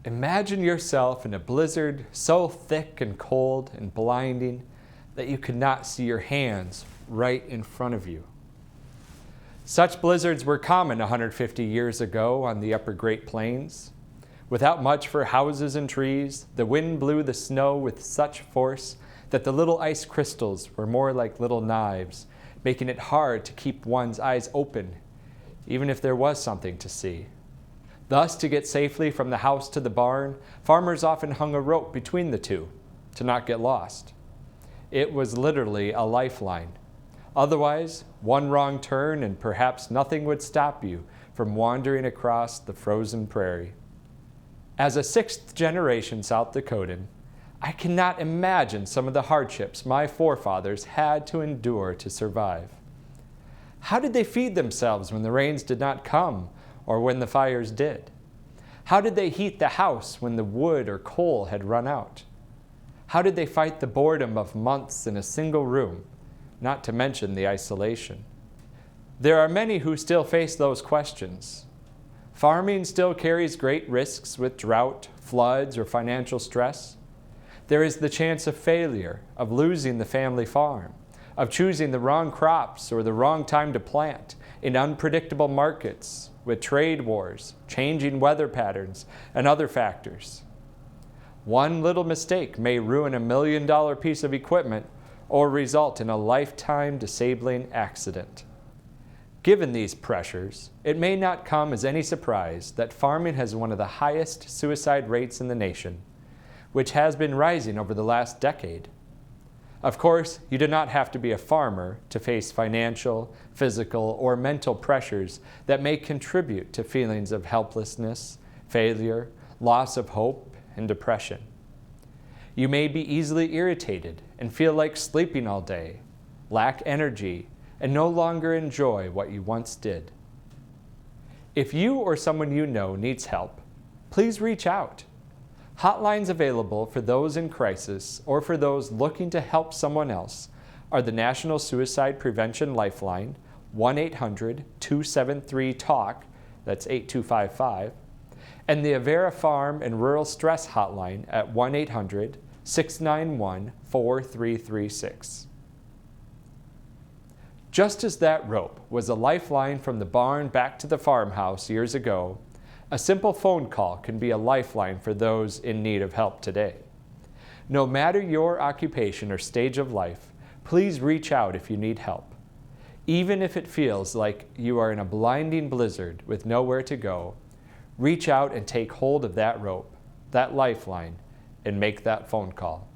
Imagine yourself in a blizzard so thick and cold and blinding that you could not see your hands right in front of you. Such blizzards were common 150 years ago on the upper Great Plains. Without much for houses and trees, the wind blew the snow with such force that the little ice crystals were more like little knives, making it hard to keep one's eyes open, even if there was something to see. Thus, to get safely from the house to the barn, farmers often hung a rope between the two to not get lost. It was literally a lifeline. Otherwise, one wrong turn and perhaps nothing would stop you from wandering across the frozen prairie. As a sixth-generation South Dakotan, I cannot imagine some of the hardships my forefathers had to endure to survive. How did they feed themselves when the rains did not come or when the fires did? How did they heat the house when the wood or coal had run out? How did they fight the boredom of months in a single room, not to mention the isolation? There are many who still face those questions. Farming still carries great risks with drought, floods, or financial stress. There is the chance of failure, of losing the family farm, of choosing the wrong crops or the wrong time to plant in unpredictable markets, with trade wars, changing weather patterns, and other factors. One little mistake may ruin $1 million piece of equipment or result in a lifetime disabling accident. Given these pressures, it may not come as any surprise that farming has one of the highest suicide rates in the nation, which has been rising over the last decade. Of course, you do not have to be a farmer to face financial, physical, or mental pressures that may contribute to feelings of helplessness, failure, loss of hope, and depression. You may be easily irritated and feel like sleeping all day, lack energy, and no longer enjoy what you once did. If you or someone you know needs help, please reach out. Hotlines available for those in crisis or for those looking to help someone else are the National Suicide Prevention Lifeline, 1-800-273-TALK, that's 8255, and the Avera Farm and Rural Stress Hotline at 1-800-691-4336. Just as that rope was a lifeline from the barn back to the farmhouse years ago, a simple phone call can be a lifeline for those in need of help today. No matter your occupation or stage of life, please reach out if you need help. Even if it feels like you are in a blinding blizzard with nowhere to go, reach out and take hold of that rope, that lifeline, and make that phone call.